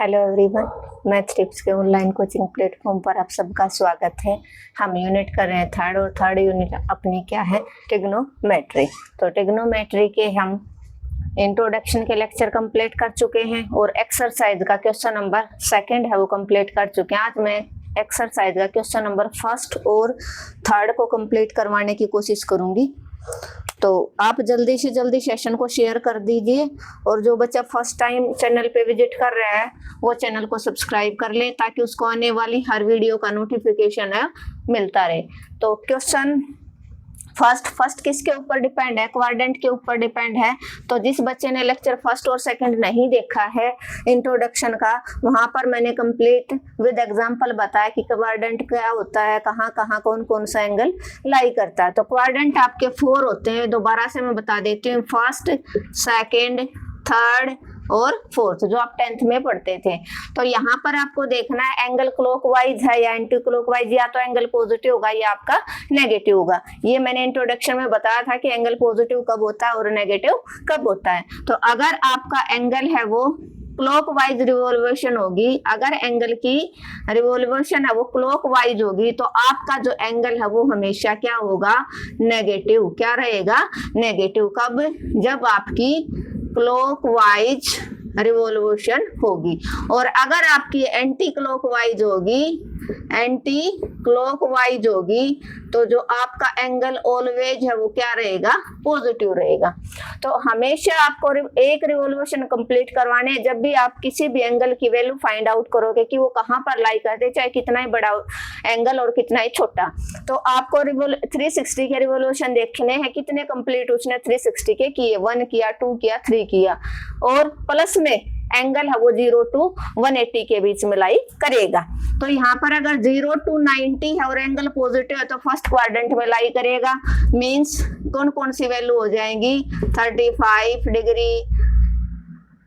Hello everyone, math tips के online coaching platform पर आप सबका स्वागत है। हम यूनिट कर रहे हैं थर्ड, और थर्ड यूनिट अपनी क्या है, ट्रिग्नोमेट्री। तो ट्रिग्नोमेट्री के हम इंट्रोडक्शन के लेक्चर कंप्लीट कर चुके हैं और एक्सरसाइज का क्वेश्चन नंबर सेकंड है वो कंप्लीट कर चुके हैं। आज मैं एक्सरसाइज का क्वेश्चन नंबर फर्स्ट और थर्ड को कंप्लीट करवाने की कोशिश करूंगी। तो आप जल्दी से जल्दी सेशन को शेयर कर दीजिए, और जो बच्चा फर्स्ट टाइम चैनल पे विजिट कर रहा है वो चैनल को सब्सक्राइब कर ले, ताकि उसको आने वाली हर वीडियो का नोटिफिकेशन है मिलता रहे। तो क्वेश्चन फर्स्ट किसके ऊपर डिपेंड है, क्वाड्रेंट के ऊपर डिपेंड है। तो जिस बच्चे ने लेक्चर फर्स्ट और सेकंड नहीं देखा है इंट्रोडक्शन का, वहां पर मैंने कंप्लीट विद एग्जांपल बताया कि क्वाड्रेंट क्या होता है, कहाँ कहाँ कौन कौन सा एंगल लाई करता है। तो क्वाड्रेंट आपके 4 होते हैं, दोबारा से मैं बता देती हूँ। फर्स्ट, सेकेंड, थर्ड और फोर्थ, जो आप 10th में पढ़ते थे। तो यहाँ पर आपको देखना है एंगल क्लॉकवाइज है या एंटी क्लॉकवाइज, या तो एंगल पॉजिटिव होगा या आपका नेगेटिव होगा। ये मैंने इंट्रोडक्शन में बताया था कि एंगल पॉजिटिव कब होता है और नेगेटिव कब होता है। तो अगर आपका एंगल है वो क्लॉकवाइज रिवॉल्यूशन होगी, अगर एंगल की रिवॉल्यूशन है वो क्लॉकवाइज होगी, तो आपका जो एंगल है वो हमेशा क्या होगा, नेगेटिव। क्या रहेगा, नेगेटिव। कब, जब आपकी क्लॉकवाइज रिवॉल्यूशन होगी। और अगर आपकी एंटी क्लॉकवाइज होगी, तो जो आपका एंगल ऑलवेज है वो क्या रहेगा, पॉजिटिव रहेगा। तो हमेशा आपको एक रिवॉल्यूशन कंप्लीट करवाने, जब भी आप किसी भी एंगल की वैल्यू फाइंड आउट करोगे कि वो कहाँ पर लाई करते हैं, चाहे कितना ही बड़ा एंगल और कितना ही छोटा, तो आपको 360 के रिवॉल्यूशन देखने हैं, कितने कंप्लीट उसने 360 के किए, 1 किया, 2 किया, 3 किया, और प्लस में एंगल है वो 0 to 180 के बीच में लाई करेगा। तो यहाँ पर अगर 0 to 90 है और एंगल पॉजिटिव है तो फर्स्ट क्वाड्रेंट में लाई करेगा। मींस कौन कौन सी वैल्यू हो जाएंगी, 35 डिग्री,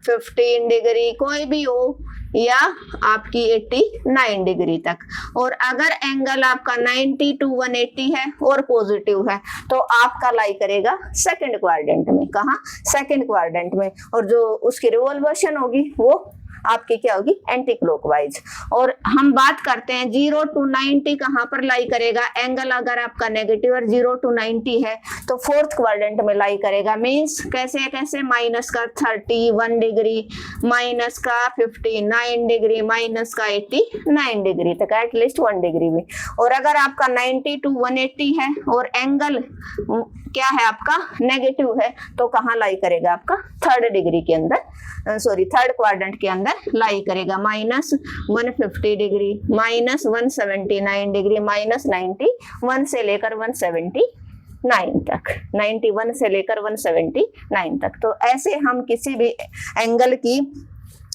15 डिग्री, कोई भी हो, या आपकी 89 डिग्री तक। और अगर एंगल आपका 90 to 180 है और पॉजिटिव है, तो आपका लाई करेगा सेकंड क्वाड्रेंट में। कहाँ, सेकंड क्वाड्रेंट में। और जो उसकी रिवॉल्यूशन होगी वो आपकी क्या होगी, एंटी क्लॉकवाइज। और हम बात करते हैं 0 to 90 कहाँ पर लाई करेगा, एंगल अगर आपका नेगेटिव और 0 to 90 है तो फोर्थ क्वाड्रेंट में लाई करेगा। मींस कैसे, माइनस का 31 डिग्री, माइनस का 59 डिग्री, माइनस का 89 डिग्री तक, एटलीस्ट 1 डिग्री में। और अगर आपका 90 to 180 है और एंगल क्या है आपका, नेगेटिव है, तो कहाँ लाई करेगा, आपका थर्ड डिग्री के अंदर, थर्ड क्वाड्रेंट के अंदर लाई करेगा। Minus 150 degree, minus 179 degree, minus 91 से लेकर 179 तक, 91 से लेकर 179 तक। तो ऐसे हम किसी भी एंगल की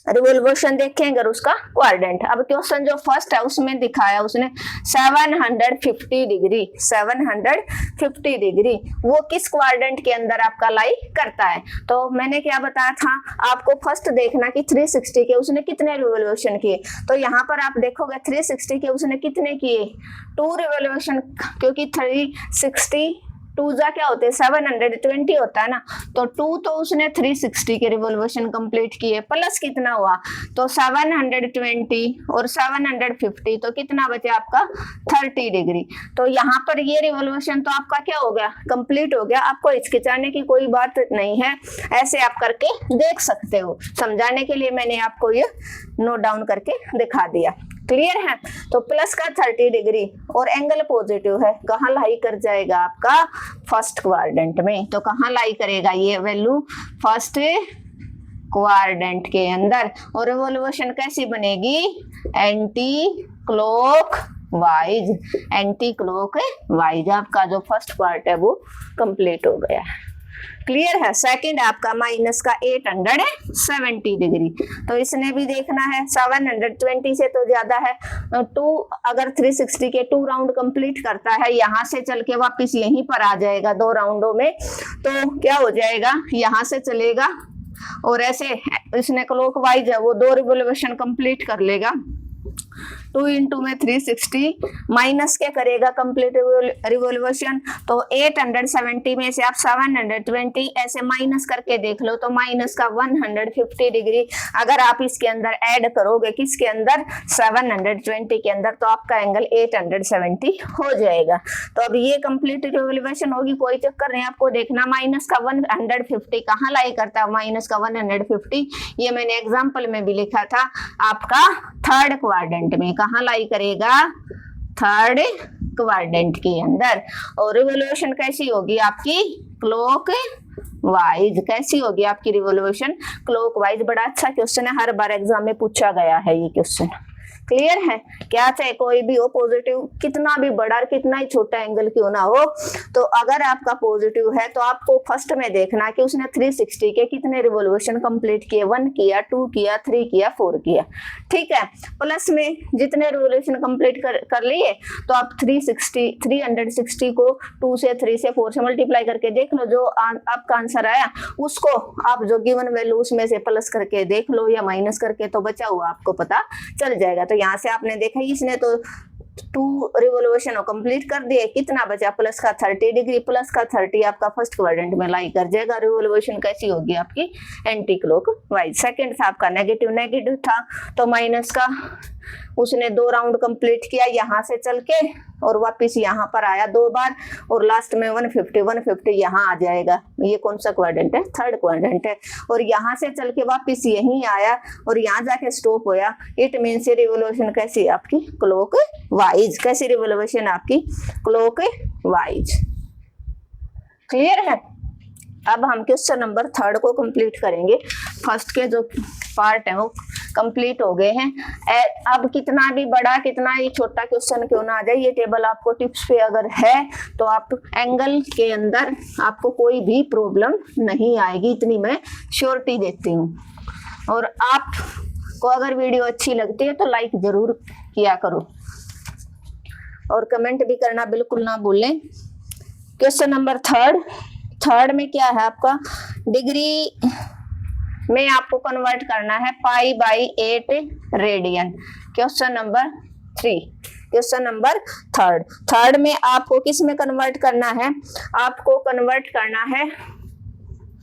रिवॉल्यूशन देखेंगे और उसका क्वाड्रेंट। अब क्वेश्चन जो फर्स्ट है उसमें दिखाया उसने 750 डिग्री, वो किस क्वाड्रेंट के अंदर आपका लाई करता है। तो मैंने क्या बताया था आपको, फर्स्ट देखना कि 360 के उसने कितने रिवॉल्यूशन किए। तो यहाँ पर आप देखोगे 360 के उसने कितने किए, 2 रिवॉल्यूशन, क्योंकि 360 2 जा क्या होते हैं, 720 होता है ना। तो 2 तो उसने 360 के रिवॉल्यूशन कंप्लीट किए, प्लस कितना हुआ, तो 720 और 750, तो कितना बचे आपका 30 डिग्री। तो यहाँ पर ये रिवॉल्यूशन तो आपका क्या हो गया, कंप्लीट हो गया। आपको हिचकिचाने की कोई बात नहीं है, ऐसे आप करके देख सकते हो। समझाने के लिए मैंने आपको ये नोट डाउन करके दिखा दिया। क्लियर है। तो प्लस का 30 डिग्री और एंगल पॉजिटिव है, कहाँ लाई कर जाएगा, आपका फर्स्ट क्वाड्रेंट में। तो कहाँ लाई करेगा ये वैल्यू, फर्स्ट क्वाड्रेंट के अंदर। और रिवॉल्यूशन कैसी बनेगी, एंटी क्लॉकवाइज, एंटी क्लॉकवाइज। आपका जो फर्स्ट पार्ट है वो कंप्लीट हो गया है। क्लियर है। सेकंड आपका माइनस का 870 डिग्री, तो इसने भी देखना है, 720 से तो ज्यादा है। 2 अगर 360 के 2 राउंड कंप्लीट करता है, यहाँ से चल के वापिस यहीं पर आ जाएगा 2 राउंडों में, तो क्या हो जाएगा, यहाँ से चलेगा और ऐसे इसने क्लॉकवाइज है वो 2 रिवॉल्यूशन कंप्लीट कर लेगा। 2 इंटू में 360 माइनस क्या करेगा कंप्लीट रिवोल्यूशन, तो 870 में से आप 720 ऐसे माइनस करके देख लो, तो माइनस का 150 डिग्री अगर आप इसके अंदर ऐड करोगे, किसके अंदर 720 के अंदर, तो आपका एंगल 870 हो जाएगा। तो अब ये कंप्लीट रिवोल्यूशन होगी, कोई चक्कर नहीं, आपको देखना माइनस का 150 कहाँ लाई करता है, माइनस का 150 ये मैंने एग्जांपल में भी लिखा था आपका थर्ड क्वाड्रेंट में, कहाँ लाई करेगा, थर्ड क्वाड्रेंट के अंदर। और रिवोल्यूशन कैसी होगी आपकी, क्लॉक वाइज। कैसी होगी आपकी रिवोल्यूशन, क्लॉक वाइज। बड़ा अच्छा क्वेश्चन है, हर बार एग्जाम में पूछा गया है ये क्वेश्चन। क्लियर है, क्या चाहे कोई भी हो पॉजिटिव, कितना भी बड़ा और कितना ही छोटा एंगल क्यों ना हो, तो अगर आपका पॉजिटिव है तो आपको फर्स्ट में देखना कि उसने 360 के कितने रिवोल्यूशन कंप्लीट किए, 1 किया, 2 किया, 3 किया, 4 किया, ठीक है। प्लस में जितने रिवोल्यूशन कंप्लीट कर लिए तो आप 360 को 2 से 3 से 4 से मल्टीप्लाई करके देख लो, जो आपका आंसर आया उसको आप जो गिवन वैल्यू उसमें से प्लस करके देख लो या माइनस करके, तो बचा हुआ आपको पता चल जाएगा। तो यहाँ से आपने देखा इसने तो 2 रिवोल्यूशन कंप्लीट कर दिए, कितना बचा प्लस का 30 डिग्री, प्लस का 30 आपका फर्स्ट क्वाड्रेंट में लाई कर जाएगा। रिवोल्यूशन कैसी होगी आपकी, एंटी क्लॉक वाइज। सेकंड था आपका नेगेटिव था, तो माइनस का उसने 2 राउंड कंप्लीट किया यहाँ से चल के और वापस यहाँ पर आया 2 बार, और लास्ट में 150 यहाँ आ जाएगा। ये कौन सा क्वाड्रेंट है, थर्ड क्वाड्रेंट है। और यहाँ से चल के वापस यहीं आया और यहाँ जाके स्टॉप होया। इट मीन्स रिवोल्यूशन कैसी है आपकी, क्लॉक वाइज। कैसी रिवोल्यूशन आपकी, क्लॉक वाइज। क्लियर है। अब हम क्वेश्चन नंबर 3 को कंप्लीट करेंगे। फर्स्ट के जो पार्ट है वो कंप्लीट हो गए हैं। अब कितना भी बड़ा कितना ही छोटा क्वेश्चन क्यों ना आ जाए, ये टेबल आपको टिप्स पे अगर है तो आप एंगल के अंदर आपको कोई भी प्रॉब्लम नहीं आएगी, इतनी मैं श्योरिटी देती हूँ। और आपको अगर वीडियो अच्छी लगती है तो लाइक जरूर किया करो और कमेंट भी करना बिल्कुल ना भूलें। क्वेश्चन नंबर 3 में क्या है आपका, डिग्री में आपको कन्वर्ट करना है π/8 radian. Question number 3, question number 3 में आपको किस में कन्वर्ट करना है, आपको कन्वर्ट करना है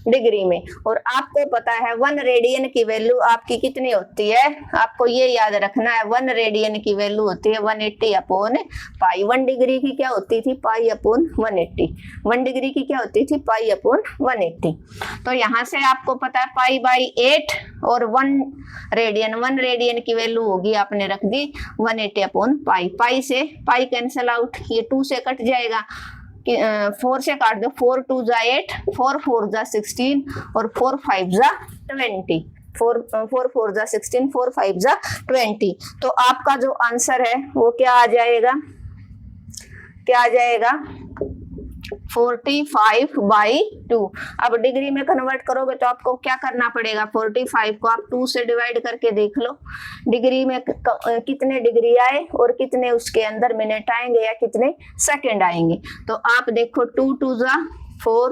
डिग्री में। और आपको पता है 1 रेडियन की वैल्यू आपकी कितनी होती है, आपको ये याद रखना है 1 रेडियन की वैल्यू होती है 180/π। 1 डिग्री की क्या होती थी, π/180। 1 डिग्री की क्या होती थी, π/180। तो यहाँ से आपको पता है π/8 और 1 रेडियन की वैल्यू होगी, आपने रख दी 180/π। पाई से पाई कैंसिल आउट, ये 2 से कट जाएगा, 4 से काट दो, 4 2 जा 8, 4 4 जा 16 और 4 5 जा 20। 4 4 जा 16, 4 5 जा 20। तो आपका जो आंसर है वो क्या आ जाएगा, 45/2। अब डिग्री में कन्वर्ट करोगे तो आपको क्या करना पड़ेगा, 45 को आप 2 से डिवाइड करके देख लो, डिग्री में कितने डिग्री आए और कितने उसके अंदर मिनट आएंगे या कितने सेकंड आएंगे। तो आप देखो 2 2 जा 4,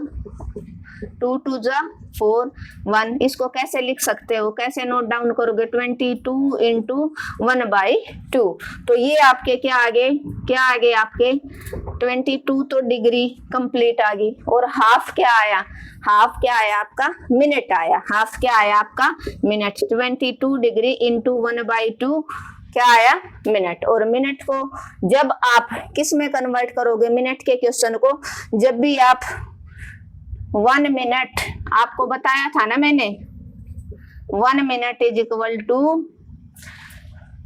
2 2 जा 4, 1। इसको कैसे लिख सकते हो, कैसे नोट डाउन करोगे, 22 इंटू 1/2। तो ये आपके क्या आ गए आपके 22 तो डिग्री कंप्लीट आ गई। और हाफ क्या आया आपका, मिनट आया। हाफ क्या आया आपका, मिनट। 22 डिग्री इंटू 1/2 क्या आया, मिनट। और मिनट को जब आप किस में कन्वर्ट करोगे, मिनट के क्वेश्चन को, जब भी आप 1 मिनट, आपको बताया था ना मैंने, 1 मिनट इज इक्वल टू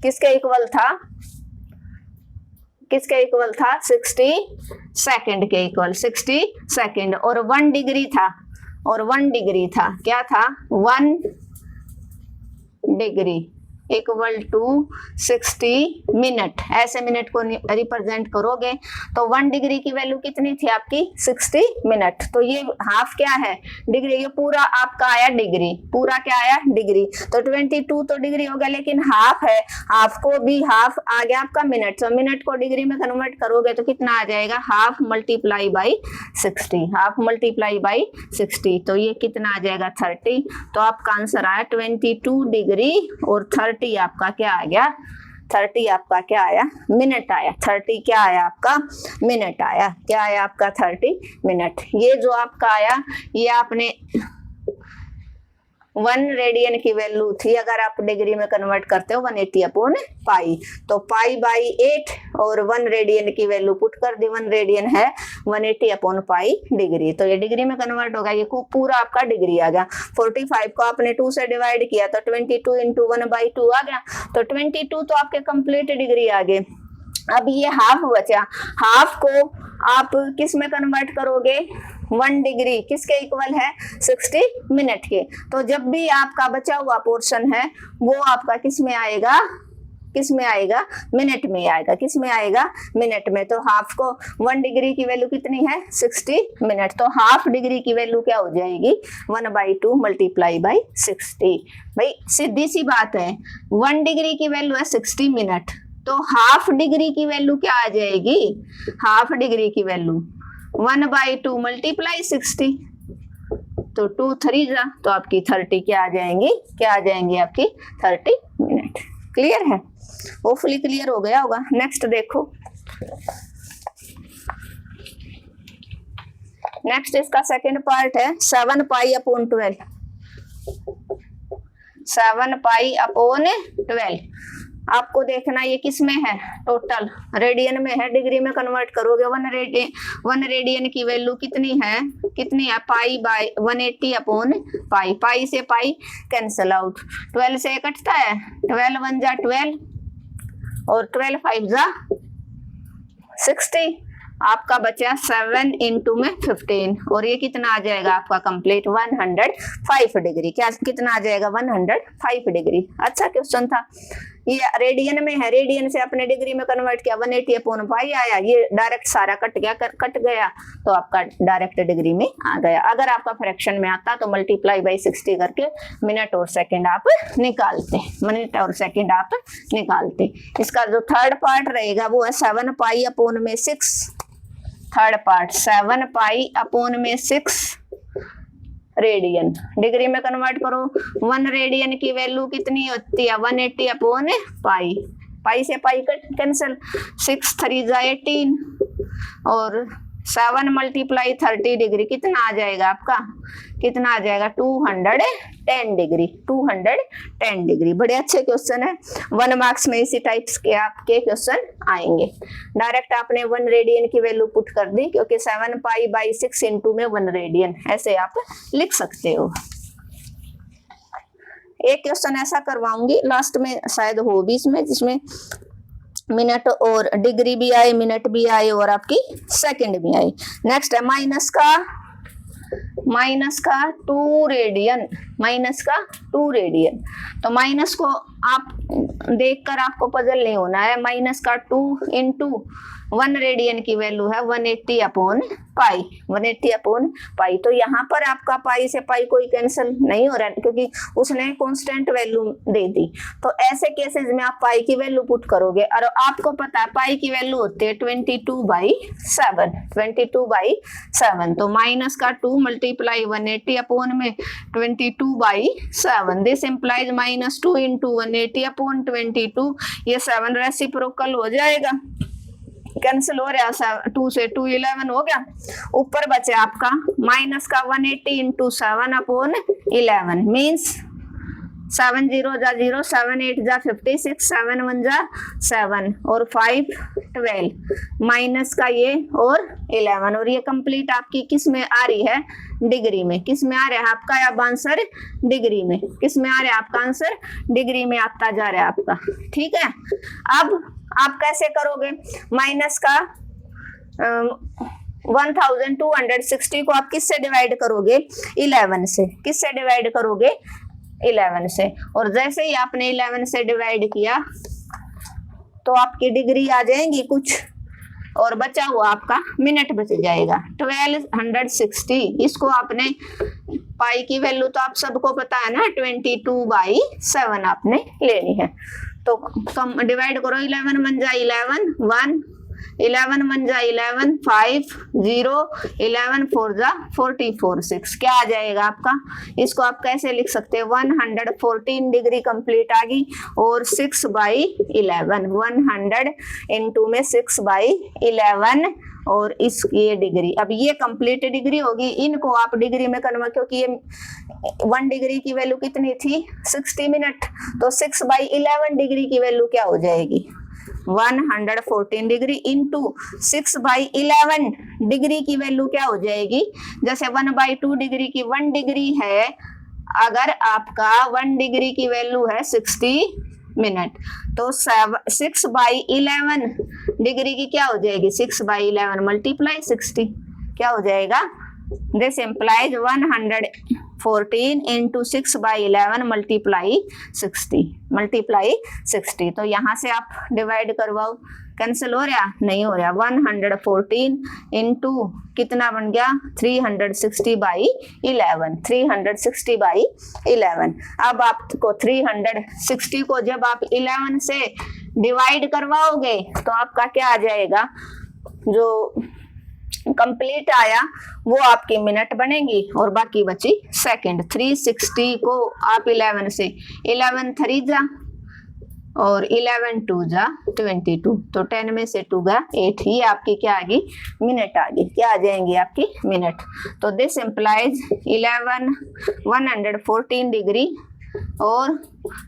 किसके इक्वल था, 60 सेकंड के इक्वल, 60 सेकंड। और 1 डिग्री था, क्या था, 1 डिग्री इक्वल टू 60 मिनट। ऐसे मिनट को रिप्रेजेंट करोगे तो 1 डिग्री की वैल्यू कितनी थी आपकी, 60 मिनट। तो ये हाफ क्या है, डिग्री। ये पूरा आपका आया डिग्री, पूरा क्या आया, डिग्री। तो 22 तो डिग्री हो गया, लेकिन हाफ है, हाफ को भी हाफ आ गया आपका मिनट। तो मिनट को डिग्री में कन्वर्ट करोगे तो कितना आ जाएगा, half multiply by 60, half multiply by 60। तो ये कितना आ जाएगा, 30। तो आपका आंसर आया 22 डिग्री और 30 आपका क्या आ गया, 30 आपका क्या आया, मिनट आया। 30 क्या आया आपका, मिनट आया। क्या आया आपका, 30 मिनट। ये जो आपका आया ये आपने 1 रेडियन की वैल्यू थी, अगर आप डिग्री में कन्वर्ट करते हो 180 अपॉन पाई, तो पाई बाई 8 और 1 रेडियन की वैल्यू पुट कर दी। 1 रेडियन है 180 अपॉन पाई डिग्री, तो ये डिग्री में कन्वर्ट होगा। ये पूरा आपका डिग्री आ गया। 45 को आपने 2 से डिवाइड किया तो 22 इंटू 1/2 आ गया, तो 22 तो आपके कंप्लीट डिग्री आ गए। अब ये हाफ बचा, हाफ को आप किस में कन्वर्ट करोगे, 1 डिग्री किसके इक्वल है, 60 मिनट के। तो जब भी आपका बचा हुआ पोर्शन है वो आपका किस में आएगा, किस में आएगा, मिनट में आएगा। किस में आएगा, मिनट में। तो हाफ को 1 डिग्री की वैल्यू कितनी है, 60 मिनट। तो हाफ डिग्री की वैल्यू क्या हो जाएगी, 1/2 मल्टीप्लाई बाई 60। भाई सीधी सी बात है, 1 डिग्री की वैल्यू है 60 मिनट, तो हाफ डिग्री की वैल्यू क्या आ जाएगी, हाफ डिग्री की वैल्यू 1/2 मल्टीप्लाई 60, तो 2 3 जा, तो आपकी 30 क्या आ जाएंगी, क्या आ जाएंगी आपकी 30 मिनट। क्लियर है, होपफुली क्लियर हो गया होगा। नेक्स्ट देखो, नेक्स्ट इसका सेकंड पार्ट है 7 पाई अपॉन 12। 7 पाई अपॉन 12 आपको देखना ये किस में है, टोटल रेडियन में है। डिग्री में कन्वर्ट करोगे 1 रेडियन की वैल्यू कितनी है, कितनी है, पाई बाई 180 अपॉन पाई। पाई से पाई कैंसल आउट, 12 से कटता है, 12 1 जा 12 और 12 5 जा 60। आपका बचा 7 इंटू में 15 और ये कितना आ जाएगा आपका कंप्लीट 105 डिग्री। क्या कितना आ जाएगा, 105 डिग्री। अच्छा क्वेश्चन था। ये रेडियन में है, रेडियन से अपने डिग्री में कन्वर्ट किया, 180 अपॉन पाई आया, ये डायरेक्ट सारा कट गया तो आपका डायरेक्ट डिग्री में आ गया। अगर आपका फ्रैक्शन में आता तो मल्टीप्लाई बाई 60 करके मिनट और सेकंड आप निकालते, मिनट और सेकंड आप निकालते। इसका जो थर्ड पार्ट रहेगा वो है 7 पाई अपॉन में 6। थर्ड पार्ट 7 पाई अपॉन में 6 रेडियन। डिग्री में कन्वर्ट करो, 1 रेडियन की वैल्यू कितनी होती है, 180 अपॉन पाई। पाई से पाई कैंसिल, 6 3 जा 18 और 7 मल्टीप्लाई 30 डिग्री कितना आ जाएगा आपका, कितना आ जाएगा 210 डिग्री। 210 डिग्री। बड़े अच्छे क्वेश्चन है, 1 मार्क्स में इसी टाइप्स के आपके क्वेश्चन आएंगे। डायरेक्ट आपने 1 रेडियन की वैल्यू पुट कर दी, क्योंकि 7 पाई बाई 6 इंटू में 1 रेडियन ऐसे आप लिख सकते हो। एक क्वेश्चन ऐसा करवाऊंगी लास्ट में, शायद हो भी इसमें, जिसमें मिनट और डिग्री भी आए, मिनट भी आए और आपकी सेकंड भी आए। नेक्स्ट है माइनस का 2 रेडियन। माइनस का 2 रेडियन, तो माइनस को आप देखकर आपको पजल नहीं होना है। माइनस का 2 इंटू 1 रेडियन की वैल्यू है 180 अपॉन पाई। 180 अपॉन पाई, तो यहाँ पर आपका पाई से पाई कोई कैंसिल नहीं हो रहा है, क्योंकि उसने कांस्टेंट वैल्यू दे दी। तो ऐसे केसेस में आप पाई की वैल्यू पुट करोगे, और आपको पता है पाई की वैल्यू होती है 22/7। 22/7, तो माइनस का 2 मल्टीप्लाई 180 अपॉन में 22/7। This implies -2 into 180 upon 22। ये 7 रेसिप्रोकल हो जाएगा, कैंसिल हो रहा, 2 से 2 11 हो गया। ऊपर बचे आपका माइनस का 180 इंटू 7 अपॉन 11 मीन्स 7 0 जा 0, 7 8 जा 56, 7 1 जा 7 और 5 12, माइनस का ये और 11, और ये कंप्लीट आपकी किस में आ रही है, डिग्री में। किस में आ रहा है आपका अब आंसर, डिग्री में। किस में आ रहा है आपका आंसर, डिग्री में आता जा रहा है आपका। ठीक है, अब आप कैसे करोगे, माइनस का 1260 को आप किससे डिवाइड करोगे, 11 से। किससे डिवाइड करोगे, 11 से। और जैसे ही आपने 11 से डिवाइड किया तो आपकी डिग्री आ जाएगी कुछ, और बचा हुआ आपका मिनट बच जाएगा 1260। इसको आपने पाई की वैल्यू तो आप सबको पता है ना, 22/7 आपने लेनी है। तो कम डिवाइड करो, 11 1 जा 11, 1 11 1 जा 11, 5 0, 11 4 जा 44, 6 क्या आ जाएगा आपका? इसको आप कैसे लिख सकते हैं? 114 डिग्री कंप्लीट आ गई और 6/11, 100 इंटू में 6/11 और इसकी ये डिग्री। अब ये कंप्लीट डिग्री होगी, इनको आप डिग्री में कन्वर्ट, क्योंकि ये 1 डिग्री की वैल्यू कितनी थी? 60 मिनट, तो 6/11 डिग्री की वैल्यू क्या हो जाएगी? 114 डिग्री इंटू 6/11 डिग्री की वैल्यू क्या हो जाएगी? जैसे 1/2 डिग्री की 1 डिग्री है, अगर आपका 1 डिग्री की वैल्यू है 60 मिनट, तो 6/11 डिग्री की क्या हो जाएगी? 6/11 मल्टीप्लाई 60 क्या हो जाएगा? This implies 114 into 6/11 multiply 60। तो यहाँ से आप डिवाइड करवाओ, कैंसिल हो रहा? नहीं हो रहा। 114 इंटू कितना बन गया? 360/11, 360/11। अब आपको 360 को जब आप 11 से डिवाइड करवाओगे तो आपका क्या आ जाएगा? जो कंप्लीट आया वो आपकी मिनट बनेगी और बाकी बची सेकंड। 360 को आप 11 से, 11 3 जा और 11 2 जा 22, तो 10 में से 2 गया 8, ही आपकी क्या आ गई? मिनट आ गई। क्या आ जाएंगी आपकी? मिनट। तो दिस इम्प्लाइज 114 डिग्री और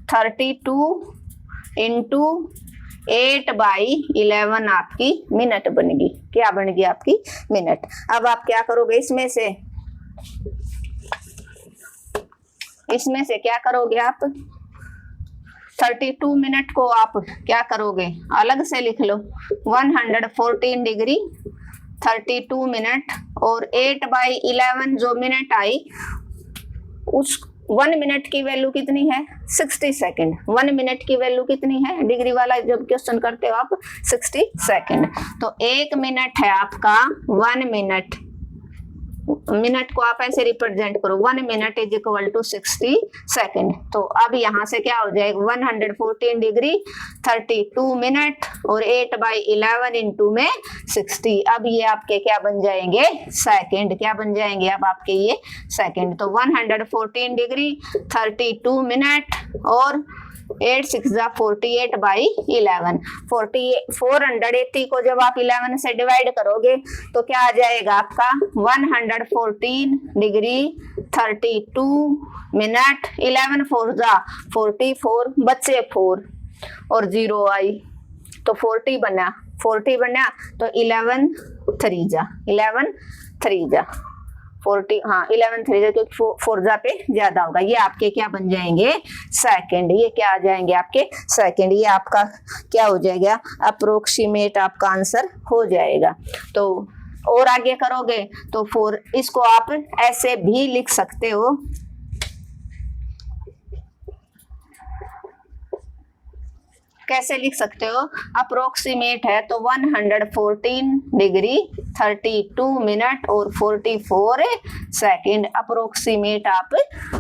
32 इंटू 8/11 आपकी मिनट बनेगी। क्या बन गई आपकी? मिनट। अब आप क्या करोगे? इसमें से क्या करोगे आप? 32 मिनट को आप क्या करोगे? अलग से लिख लो। 114 डिग्री 32 मिनट और 8/11 जो मिनट आई, उस 1 मिनट की वैल्यू कितनी है? 60 सेकेंड। 1 मिनट की वैल्यू कितनी है? डिग्री वाला जब क्वेश्चन करते हो आप 60 सेकेंड। तो 1 मिनट है आपका 1 मिनट। मिनट को आप ऐसे रिप्रेजेंट करो, 1 minute is equal to 60 second. तो अब यहाँ से क्या हो जाएगा? 114 डिग्री 32 मिनट और 8/11 इंटू में 60। अब ये आपके क्या बन जाएंगे? सेकेंड। क्या बन जाएंगे अब आपके ये? सेकेंड। तो 114 डिग्री 32 मिनट और 8 6 जा 48/11। 480 को जब आप 11 से डिवाइड करोगे तो क्या आ जाएगा आपका? 114 डिग्री 32 मिनट, 11 4 जा 44, बचे 4 और 0 आई तो 40 बना तो 11 3 जा 40, हाँ 11 3 जा, क्योंकि 4 जा पे ज्यादा होगा। ये आपके क्या बन जाएंगे? सेकंड। ये क्या आ जाएंगे आपके? सेकंड। ये आपका क्या हो जाएगा? अप्रोक्सीमेट आपका आंसर हो जाएगा। तो और आगे करोगे तो 4, इसको आप ऐसे भी लिख सकते हो। कैसे लिख सकते हो? अप्रोक्सीमेट है तो 114 डिग्री 32 मिनट और 44 सेकेंड। अप्रोक्सीमेट आप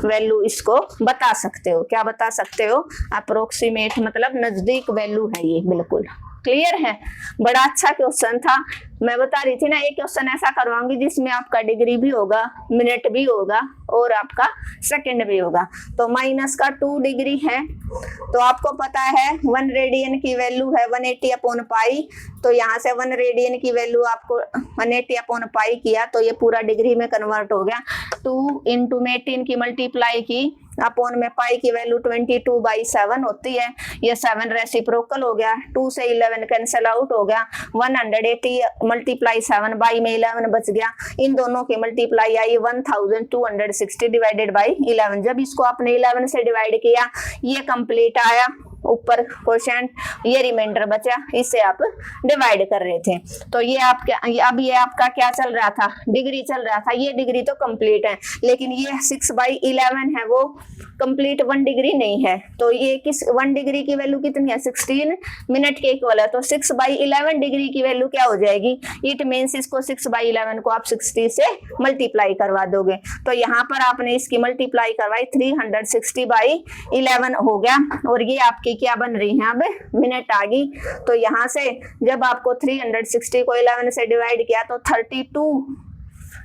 वैल्यू इसको बता सकते हो। क्या बता सकते हो? अप्रोक्सीमेट मतलब नजदीक वैल्यू है ये। बिल्कुल क्लियर है। बड़ा अच्छा क्वेश्चन था। मैं बता रही थी ना, एक क्वेश्चन ऐसा करवाऊंगी जिसमें आपका डिग्री भी होगा, मिनट भी होगा और आपका सेकंड भी होगा। तो माइनस का 2 डिग्री है, तो आपको पता है 1 रेडियन की वैल्यू है 180/पाई। तो यहाँ से 1 रेडियन की वैल्यू आपको 180/पाई किया तो ये पूरा डिग्री में कन्वर्ट हो गया। 2 इंटू में 18 की मल्टीप्लाई की अपॉन में पाई की वैल्यू 22/7 होती है। ये 7 रेसिप्रोकल हो गया। 2 से 11 कैंसिल आउट हो गया। 180 मल्टीप्लाई 7 बाई में 11 बच गया। इन दोनों की मल्टीप्लाई आई 1260 डिवाइडेड बाई 11। जब इसको आपने 11 से डिवाइड किया ये कंप्लीट आया ऊपर क्वेश्चन, ये रिमाइंडर बचा, इससे आप डिवाइड कर रहे थे। तो ये आपका अब ये आपका क्या चल रहा था? डिग्री चल रहा था। ये डिग्री तो कंप्लीट है, लेकिन ये 6/11 है, वो कंप्लीट 1 डिग्री नहीं है। तो ये किस 1 डिग्री की वैल्यू कितनी है? 16 मिनट के इक्वल है। तो 6/11 डिग्री की वैल्यू क्या हो जाएगी? इट मीन्स इसको 6/11 को आप 60 से मल्टीप्लाई करवा दोगे। तो यहाँ पर आपने इसकी मल्टीप्लाई करवाई 360/11 हो गया और ये आपकी क्या बन रही है, अब मिनट आ गई। तो यहाँ से जब आपको 360 को 11 से डिवाइड किया तो 32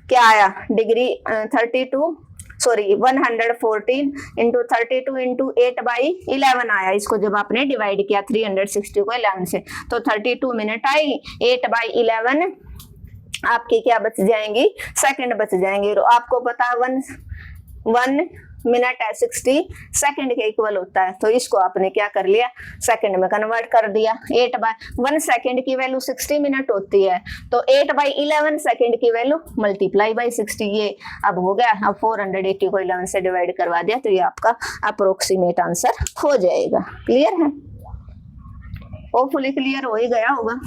क्या आया डिग्री, 114 इंटू 32 इंटू 8/11 आया। इसको जब आपने डिवाइड किया 360 को 11 से तो 32 मिनट आएगी। 8/11 आपकी क्या बच जाएंगी, सेकंड बच जाएंगे। तो आपको पता है 1 मिनट है 60 सेकंड के इक्वल होता है। तो इसको आपने क्या कर लिया, सेकंड में कन्वर्ट कर दिया। 8/1 सेकंड की वैल्यू 60 मिनट होती है, तो 8/11 सेकंड की वैल्यू मल्टीप्लाई बाई 60। ये अब हो गया। अब 480 को 11 से डिवाइड करवा दिया तो ये आपका अप्रोक्सीमेट आंसर हो जाएगा। क्लियर है, होपफुली क्लियर हो ही गया होगा।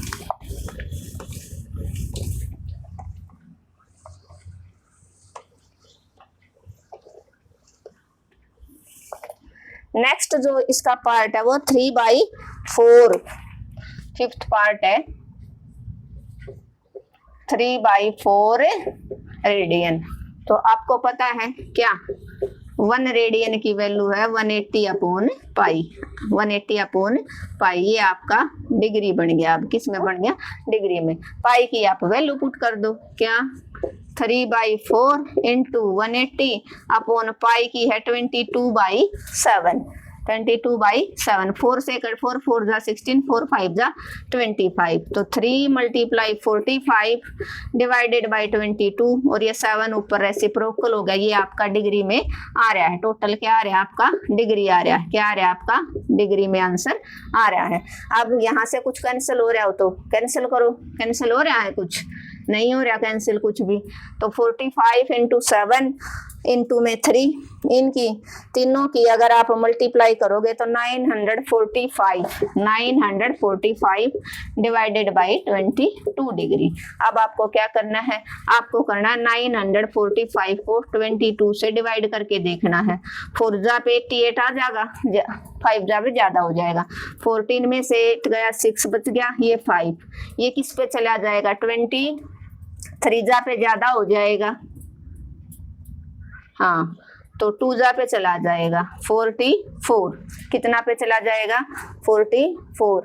नेक्स्ट जो इसका पार्ट है वो 3/4, फिफ्थ पार्ट है 3/4 रेडियन। तो आपको पता है क्या, 1 रेडियन की वैल्यू है 180/पाई। 180/पाई ये आपका डिग्री बन गया। अब किस में बन गया, डिग्री में। पाई की आप वैल्यू पुट कर दो, क्या 3/4 इंटू 180/पाई की है 22/7। 22/7 4 से 4 जा 16, 4 5 जा 25। तो 3 × 45 डिवाइडेड बाई 22 और ये 7 ऊपर रेसिप्रोकल हो गया। ये आपका डिग्री में आ रहा है। टोटल क्या आ रहा है आपका, डिग्री आ रहा है। क्या आ रहा है आपका, डिग्री में आंसर आ रहा है। अब यहाँ से कुछ कैंसिल हो रहा हो तो कैंसिल करो। कैंसिल हो रहा है, कुछ नहीं हो रहा कैंसिल कुछ भी। तो 45 इंटू 7 इंटू में 3, इनकी तीनों की अगर आप मल्टीप्लाई करोगे तो 945 डिवाइडेड बाई 22 डिग्री। अब आपको क्या करना है, आपको करना है 945 को 22 से डिवाइड करके देखना है। 4 जा पे 88 आ जाएगा, 5 जा पे ज्यादा हो जाएगा। 14 में से 8 गया, 6 बच गया, ये 5, ये किस पे चला जाएगा, 23 जा पे ज्यादा हो जाएगा। हाँ, तो 2 जा पे चला जाएगा 44, कितना पे चला जाएगा 44।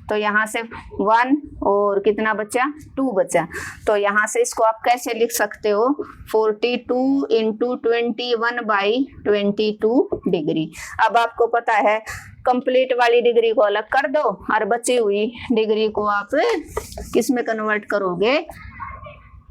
तो यहाँ से 1 और कितना बचा 2 बचा। तो यहाँ से इसको आप कैसे लिख सकते हो, 42 इंटू 21/22 डिग्री। अब आपको पता है कंप्लीट वाली डिग्री को अलग कर दो और बची हुई डिग्री को आप किस में कन्वर्ट करोगे,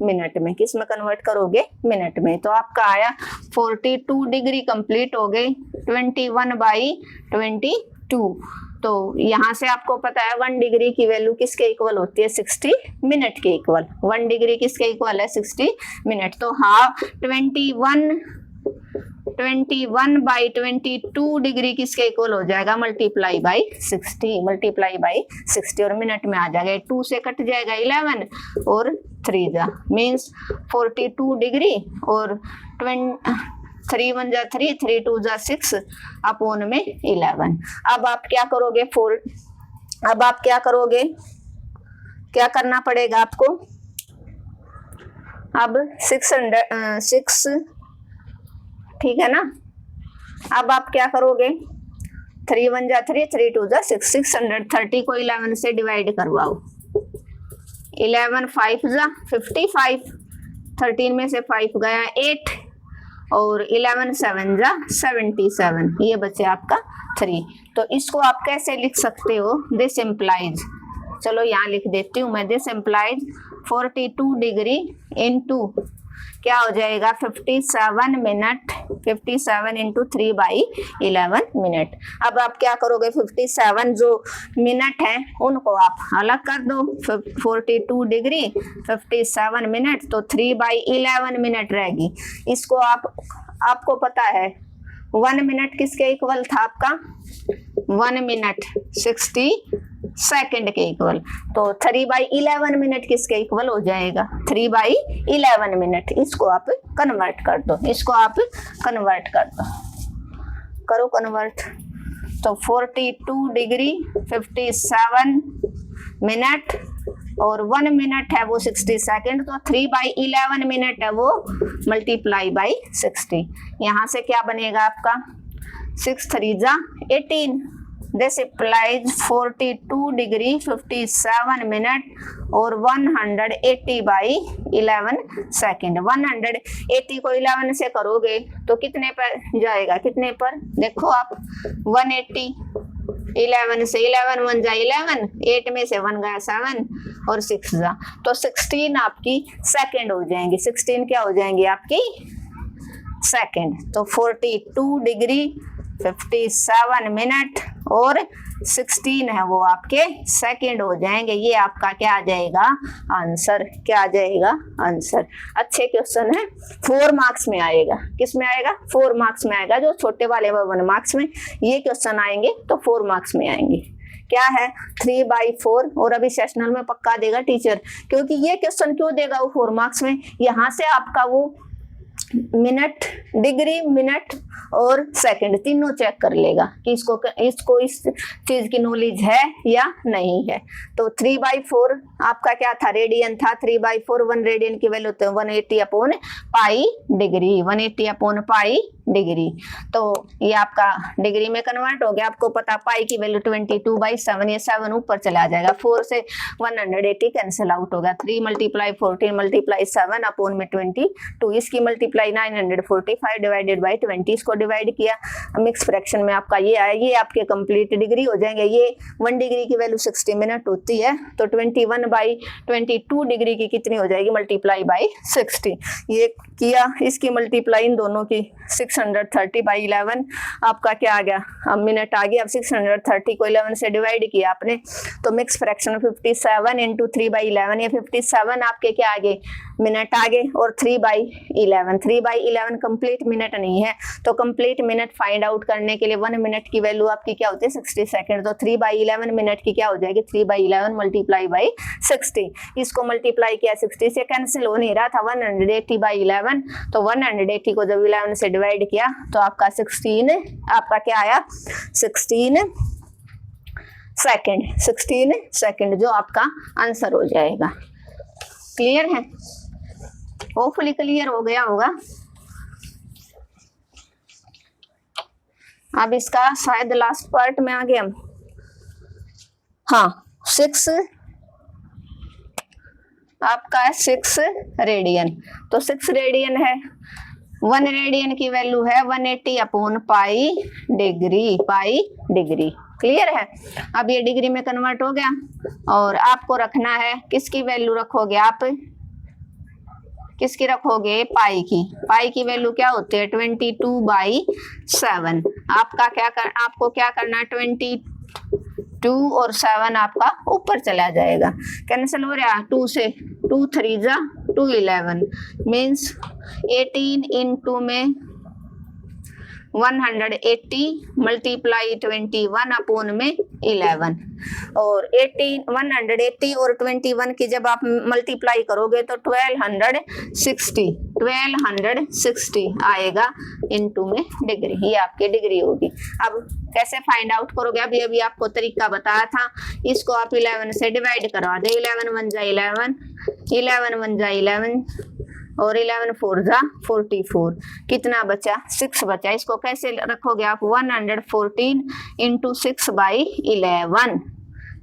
मिनट में। किस में कन्वर्ट करोगे, मिनट में। तो आपका आया 42 डिग्री कंप्लीट हो गई 21/22। तो यहाँ से आपको पता है 1 डिग्री की वैल्यू किसके इक्वल होती है, 60 मिनट के इक्वल। 1 डिग्री किसके इक्वल है, 60 मिनट। तो हाँ 21/22 डिग्री किसके इक्वल हो जाएगा, मल्टीप्लाई बाई 60 और मिनट में आ जाएगा। 2 से कट जाएगा 11 और 3 जा मीन्स 42 डिग्री और 3 1 जा 3, 3 2 जा 6 अपॉन में 11। अब आप क्या करोगे, अब आप क्या करोगे, क्या करना पड़ेगा आपको, अब 6 ठीक है ना। अब आप क्या करोगे, 3 1 जा 3, 3 2 जा 6, 630 को 11 से डिवाइड करवाओ। 11 5 जा 55, 13 में से 5 गया 8 और 11 7 जा 77, ये बचे आपका 3। तो इसको आप कैसे लिख सकते हो, दिस इम्प्लाइज, चलो यहाँ लिख देती हूँ मैं, दिस इम्प्लाइज 42 डिग्री इंटू क्या हो जाएगा 57 मिनट, 57 इंटू 3/11 मिनट। अब आप क्या करोगे, 57 जो मिनट है उनको आप अलग कर दो, 42 डिग्री 57 मिनट तो 3/11 मिनट रहेगी। इसको आपको पता है 1 मिनट किसके इक्वल था आपका, 1 मिनट 60 सेकंड के इक्वल। तो 3/11 मिनट किसके इक्वल हो जाएगा, 3/11 मिनट। इसको आप कन्वर्ट कर दो, इसको आप कन्वर्ट कर दो, करो कन्वर्ट। तो 42 डिग्री 57 मिनट और 1 मिनट है वो 60 सेकंड, तो 3/11 मिनट है वो मल्टीप्लाई बाई 60। यहाँ से क्या बनेगा आपका 6 3 जा 18 दिस implies 42 डिग्री 57 मिनट और 180 बाई 11 सेकेंड। 180 को 11 से करोगे तो कितने पर जाएगा, कितने पर, देखो आप 180 11 से 11 1 जा 11, 8 में से 1 गया 7 और 6 जा, तो 16 आपकी सेकेंड हो जाएंगी। 16 क्या हो जाएंगी आपकी सेकेंड। तो 42 डिग्री 57 मिनट और 16 है वो आपके सेकेंड हो जाएंगे। ये आपका क्या आ जाएगा आंसर, क्या आ जाएगा आंसर। अच्छे क्वेश्चन है, 4 मार्क्स में आएगा। किस में आएगा, 4 मार्क्स में आएगा। जो छोटे वाले 1 मार्क्स में ये क्वेश्चन आएंगे तो 4 मार्क्स में आएंगे। क्या है 3/4 और अभी सेशनल में पक्का देगा टीचर, क्योंकि ये क्वेश्चन क्यों देगा वो 4 मार्क्स में, यहाँ से आपका वो मिनट, डिग्री, मिनट और सेकंड तीनों चेक कर लेगा कि इसको इस चीज की नॉलेज है या नहीं है। तो 3/4 आपका क्या था, रेडियन था। 3/4 1 रेडियन की वैल्यू होती है 180/पाई डिग्री, 180/पाई डिग्री। तो ये आपका डिग्री में कन्वर्ट हो गया। आपको पता पाई की वैल्यू 22/7, ये 7 ऊपर चला जाएगा। 4 से 180 कैंसिल आउट होगा। 3 × 14 × 7 अपॉन में 22, इसकी मल्टीप्लाई 945 डिवाइडेड बाई 20, इसको डिवाइड किया मिक्स फ्रैक्शन में आपका ये आया। ये आपके कंप्लीट डिग्री हो जाएंगे। ये 1 डिग्री की वैल्यू 60 मिनट होती है, तो 21/22 डिग्री की कितनी हो जाएगी, मल्टीप्लाई बाई 60। ये किया, इसकी मल्टीप्लाई इन दोनों की 630/11 आपका क्या आ गया, अब मिनट आ गया। अब 630 को 11 से डिवाइड किया आपने, तो मिक्स फ्रैक्शन 57 × 3/11, ये 57 आपके क्या आ गए, मिनट आ गए। और 3/11, 3/11 कंप्लीट मिनट नहीं है, तो कंप्लीट मिनट फाइंड आउट करने के लिए 1 मिनट की वैल्यू आपकी क्या होती है 60 सेकंड। तो 3/11 मिनट की क्या हो जाएगी, 3/11 मल्टीप्लाई बाई 60। इसको मल्टीप्लाई किया 60 से, कैंसिल हो नहीं रहा था 180/11, तो 180 को जब 11 से डिवाइड किया तो आपका 16 आपका क्या आया 16 सेकंड, 16 सेकंड जो आपका आंसर हो जाएगा। क्लियर है, होपफुली क्लियर हो गया होगा। अब इसका शायद लास्ट पार्ट में आ गए हम। हाँ 6 आपका है 6 रेडियन, तो 6 रेडियन है। 1 रेडियन की वैल्यू है 180/पाई डिग्री, पाई डिग्री। क्लियर है, अब ये डिग्री में कन्वर्ट हो गया और आपको रखना है, किसकी वैल्यू रखोगे आप, किसकी रखोगे, पाई की। पाई की वैल्यू क्या होती है 22/7। आपका क्या आपको क्या करना है 22 और 7 आपका ऊपर चला जाएगा, कैंसिल हो रहा। 2 से 2 3 जा 2 11 मीन्स 18 × में 180 मल्टीप्लाई 21 अपॉन में 11, और 180 और 21 की जब आप मल्टीप्लाई करोगे तो 1260 आएगा इनटू में डिग्री, ये आपकी डिग्री होगी। अब कैसे फाइंड आउट करोगे, अभी अभी आपको तरीका बताया था। इसको आप 11 से डिवाइड करवा दे, 11 1 जा 11, 11 1 जा 11 और 11 4 जा 44, कितना बचा 6 बचा। इसको कैसे रखोगे आप 114 × 6/11।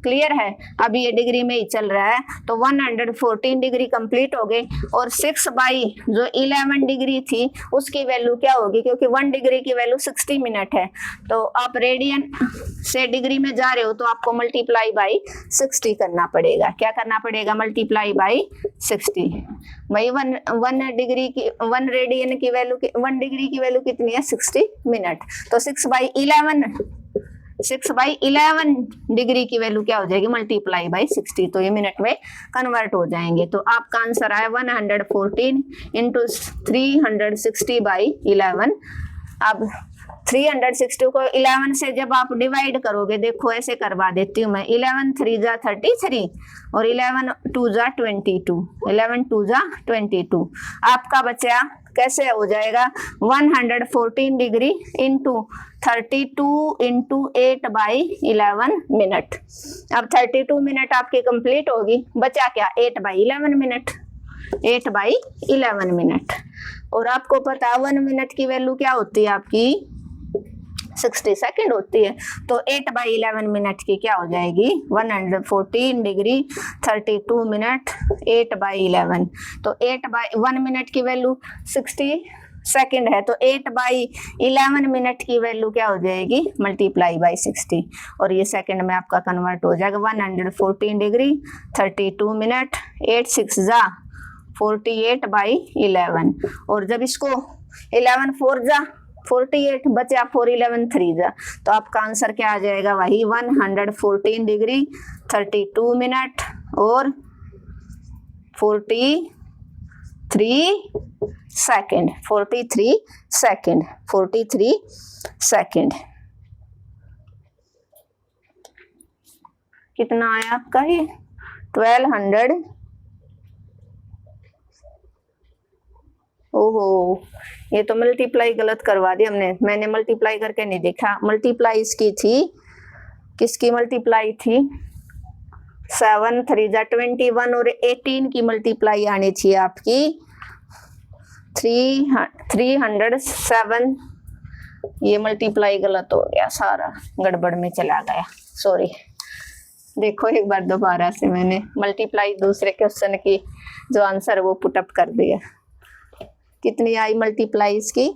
क्लियर है, अभी ये डिग्री में ही चल रहा है, तो 114 डिग्री कंप्लीट हो गई और 6/11 डिग्री थी उसकी वैल्यू क्या होगी, क्योंकि 1 डिग्री की वैल्यू 60 मिनट है, तो आप रेडियन से डिग्री में जा रहे हो तो आपको मल्टीप्लाई बाई 60 करना पड़ेगा। क्या करना पड़ेगा, मल्टीप्लाई बाई 60। भाई 1 डिग्री की 1 रेडियन की वैल्यू 1 डिग्री की वैल्यू कितनी है 60 मिनट, तो 6/11 डिग्री की वैल्यू क्या हो जाएगी, मल्टीप्लाई बाई 60, तो ये मिनट में कन्वर्ट हो जाएंगे। तो आपका आंसर आया 114 × 360/11। अब 360 को 11 से जब आप डिवाइड करोगे, देखो ऐसे करवा देती हूँ मैं, 11 3 जा 33 और 11 2 जा 22, 11 2 जा 22। आपका बचा कैसे हो जाएगा 114 डिग्री इंटू 32 × 8/11 मिनट। अब 32 मिनट आपकी कंप्लीट होगी, बचा क्या 8/11 मिनट, 8/11 मिनट। और आपको पता 1 मिनट की वैल्यू क्या होती है आपकी 60 सेकंड होती है। तो 8/11 मिनट की क्या हो जाएगी 114 डिग्री 32 मिनट 8/11। तो 8/1 मिनट की वैल्यू 60 सेकंड है, तो 8/11 मिनट की वैल्यू क्या हो जाएगी मल्टीप्लाई बाई 60, और ये सेकंड में आपका कन्वर्ट हो जाएगा 114 डिग्री 32 मिनट 8 6 जा 48/11। और जब इसको 11 4 जा 48 बचा 4 11 3 जा, तो आपका आंसर क्या आ जाएगा वही 114 डिग्री 32 मिनट और 43 सेकंड 43 सेकंड 43 सेकंड। कितना आया आपका ये 1200। ओहो, ये तो मल्टीप्लाई गलत करवा दी हमने, मैंने मल्टीप्लाई करके नहीं देखा। मल्टीप्लाई इसकी थी, किसकी मल्टीप्लाई थी 7 3 जा 21 और 18 की मल्टीप्लाई आनी थी आपकी 307। ये मल्टीप्लाई गलत हो गया, सारा गड़बड़ में चला गया, सॉरी। देखो एक बार दोबारा से मैंने मल्टीप्लाई दूसरे क्वेश्चन की जो आंसर वो पुटअप कर दिया। कितनी आई मल्टीप्लाई इसकी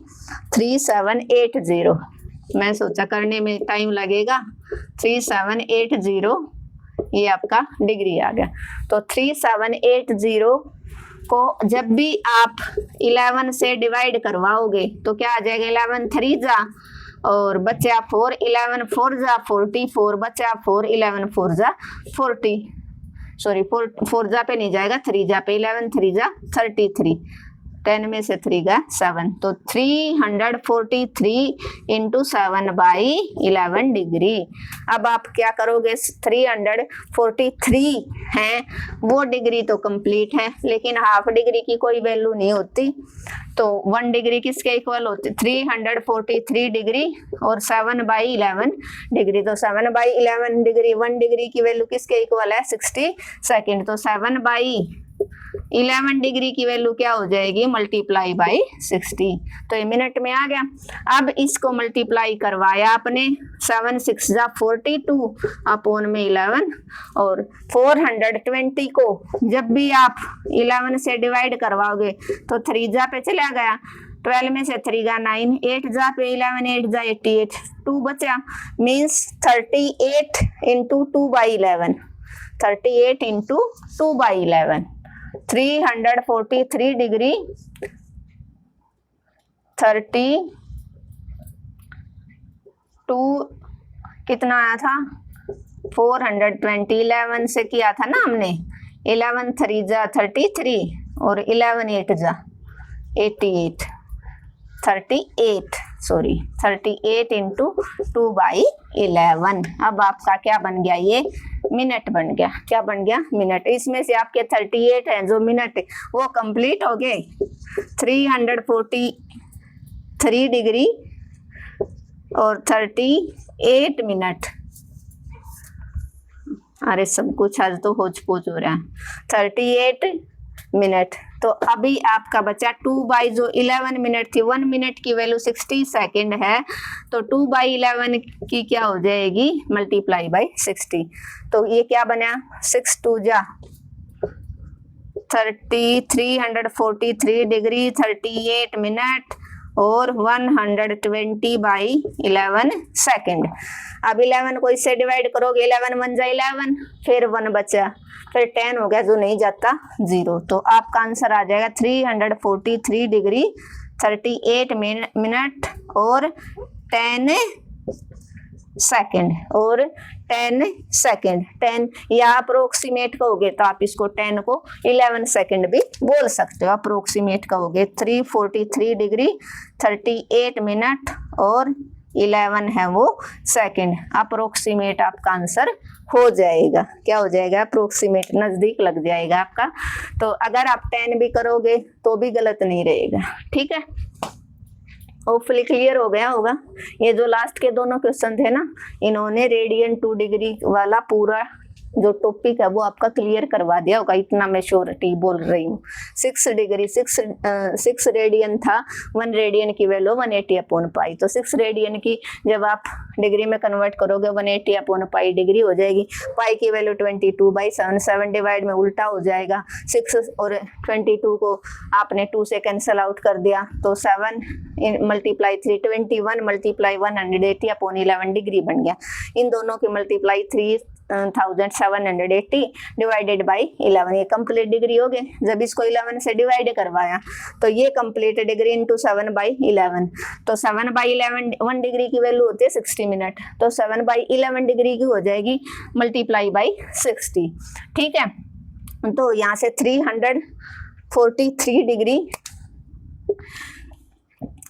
3780। मैं सोचा करने में टाइम लगेगा, 3780 ये आपका डिग्री आ गया। तो 3780 को जब भी आप 11 से डिवाइड करवाओगे तो क्या आ जाएगा 11 3 जा और बचा 4 11 4 जा 44 बचा 4 11 4 जा 40, सॉरी 4 जा पे नहीं जाएगा 3 जा पे 11 3 जा 33, 10 में से 3 गया 7, तो 343 इंटू 7/11 डिग्री। अब आप क्या करोगे 343 है वो डिग्री तो कंप्लीट है, लेकिन हाफ डिग्री की कोई वैल्यू नहीं होती, तो 1 डिग्री किसके इक्वल होती 343 डिग्री और 7/11 डिग्री, तो 7/11 डिग्री 1 डिग्री की वैल्यू किसके इक्वल है 60 सेकेंड, तो 7/11 डिग्री की वैल्यू क्या हो जाएगी मल्टीप्लाई बाई 60, तो ये मिनट में आ गया। अब इसको मल्टीप्लाई करवाया आपने 7 6 जा 42 अपॉन में 11 और 420 को जब भी आप 11 से डिवाइड करवाओगे तो 3 जा पे चला गया, 12 में से 3 जा 9, 8 जा पे 11 8 जा 88, 2 बचा मीन्स 38 इंटू 2/11 38 इंटू 2/11 343 डिग्री 32 कितना आया था 420, 11 से किया था ना हमने, 11 3 जा 33 और 11 8 जा 88 38 इंटू 2/11। अब आपका क्या बन गया ये मिनट बन गया, क्या बन गया मिनट। इसमें से आपके 38 हैं जो मिनट वो कंप्लीट हो गए, 343 डिग्री और 38 मिनट। अरे सब कुछ आज तो होच पोच हो रहा है, 38 मिनट। तो अभी आपका बचा 2/11 मिनट थी, 1 मिनट की वैल्यू 60 सेकेंड है, तो 2/11 की क्या हो जाएगी मल्टीप्लाई बाई 60, तो ये क्या बना 6 2 जा 343 डिग्री 38 मिनट और 120/11 सेकेंड। अब 11 को इससे डिवाइड करोगे 11 1 जा 11, फिर 1 बचा, फिर 10 हो गया जो नहीं जाता 0, तो आपका आंसर आ जाएगा 343 डिग्री 38 मिनट और 10 सेकेंड और 10 सेकेंड। 10 या अप्रोक्सीमेट कहोगे तो आप इसको 10 को 11 सेकेंड भी बोल सकते हो, अप्रोक्सीमेट कहोगे 343 डिग्री 38 मिनट और 11 है वो सेकेंड, अप्रोक्सीमेट आपका आंसर हो जाएगा। क्या हो जाएगा अप्रोक्सीमेट, नजदीक लग जाएगा आपका। तो अगर आप 10 भी करोगे तो भी गलत नहीं रहेगा, ठीक है। होपफुली क्लियर हो गया होगा। ये जो लास्ट के दोनों क्वेश्चन थे ना, इन्होंने रेडियन 2 डिग्री वाला पूरा जो टॉपिक है वो आपका क्लियर करवा दिया होगा, इतना मैं श्योरिटी बोल रही हूँ। 6 डिग्री 6 रेडियन था, 1 रेडियन की वैल्यू 180/पाई। तो 6 रेडियन की जब आप डिग्री में कन्वर्ट करोगे 180/पाई डिग्री हो जाएगी। पाई की वैल्यू 22/7, 7 डिवाइड में उल्टा हो जाएगा। 6 और 22 को आपने 2 से कैंसिल आउट कर दिया, तो 7 मल्टीप्लाई 3 21 मल्टीप्लाई 180/11 डिग्री बन गया। इन दोनों की मल्टीप्लाई 3780 डिवाइडेड बाई 11, ये कंप्लीट डिग्री हो गए। जब इसको 11 से डिवाइड करवाया तो ये कंप्लीट डिग्री इंटू 7/11, तो 7/11 1 डिग्री की वैल्यू होती है 60 मिनट, तो 7/11 डिग्री की हो जाएगी मल्टीप्लाई बाई 60। ठीक है, तो यहाँ से 343 डिग्री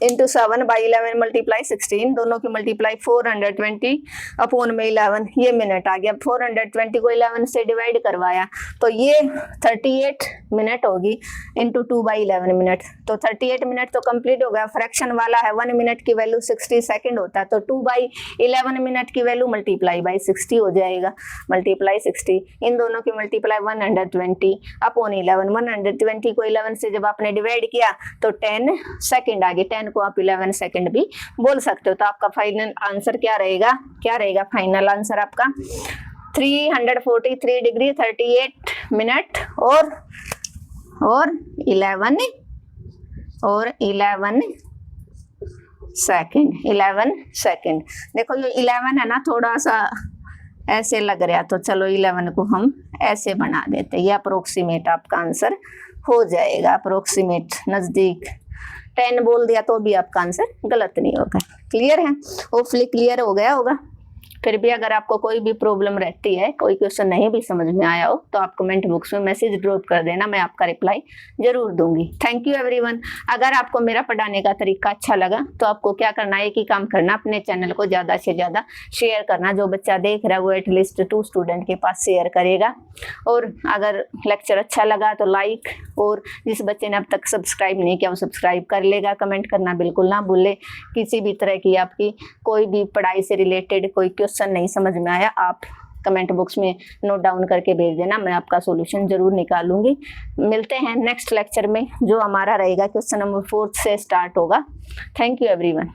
इंटू 7/11 मल्टीप्लाई 16, दोनों की मल्टीप्लाई 420/11, ये मिनट आ गया। 420 को 11 से डिवाइड करवाया तो ये 38 मिनट होगी इंटू 2/11 मिनट, तो 38 मिनट तो कंप्लीट हो गया। फ्रैक्शन वाला है, 1 मिनट की वैल्यू 60 सेकंड होता है, तो 2/11 मिनट की वैल्यू मल्टीप्लाई बाई 60 हो जाएगा, मल्टीप्लाई 60। इन दोनों की मल्टीप्लाई 120/11, 120 को 11 से जब आपने डिवाइड किया तो 10 सेकंड आ गए। 10 को आप 11 सेकंड भी बोल सकते हो। तो आपका फाइनल आंसर क्या रहेगा? फाइनल आंसर आपका 343 डिग्री 38 मिनट और 11 सेकंड। देखो ये 11 है ना, थोड़ा सा ऐसे लग रहा, तो चलो 11 को हम ऐसे बना देते, ये अप्रोक्सीमेट आपका आंसर हो जाएगा। अप्रोक्सीमेट, नजदीक। 10 बोल दिया तो भी आपका आंसर गलत नहीं होगा। क्लियर है? होपफुली क्लियर हो गया होगा। फिर भी अगर आपको कोई भी प्रॉब्लम रहती है, कोई क्वेश्चन नहीं भी समझ में आया हो, तो आप कमेंट बॉक्स में मैसेज ड्रॉप कर देना, मैं आपका रिप्लाई जरूर दूंगी। Thank you everyone. अगर आपको मेरा पढ़ाने का तरीका अच्छा लगा तो आपको क्या करना है, एक ही काम करना, अपने चैनल को ज़्यादा से ज़्यादा शेयर करना। जो बच्चा देख रहा है वो एटलीस्ट 2 स्टूडेंट के पास शेयर करेगा। और अगर लेक्चर अच्छा लगा तो लाइक, और जिस बच्चे ने अब तक सब्सक्राइब नहीं किया वो सब्सक्राइब कर लेगा। कमेंट करना बिल्कुल ना भूले। किसी भी तरह की आपकी कोई भी पढ़ाई से रिलेटेड कोई क्वेश्चन नहीं समझ में आया, आप कमेंट बॉक्स में नोट डाउन करके भेज देना, मैं आपका सॉल्यूशन जरूर निकालूंगी। मिलते हैं नेक्स्ट लेक्चर में, जो हमारा रहेगा क्वेश्चन नंबर 4 से स्टार्ट होगा। Thank you everyone.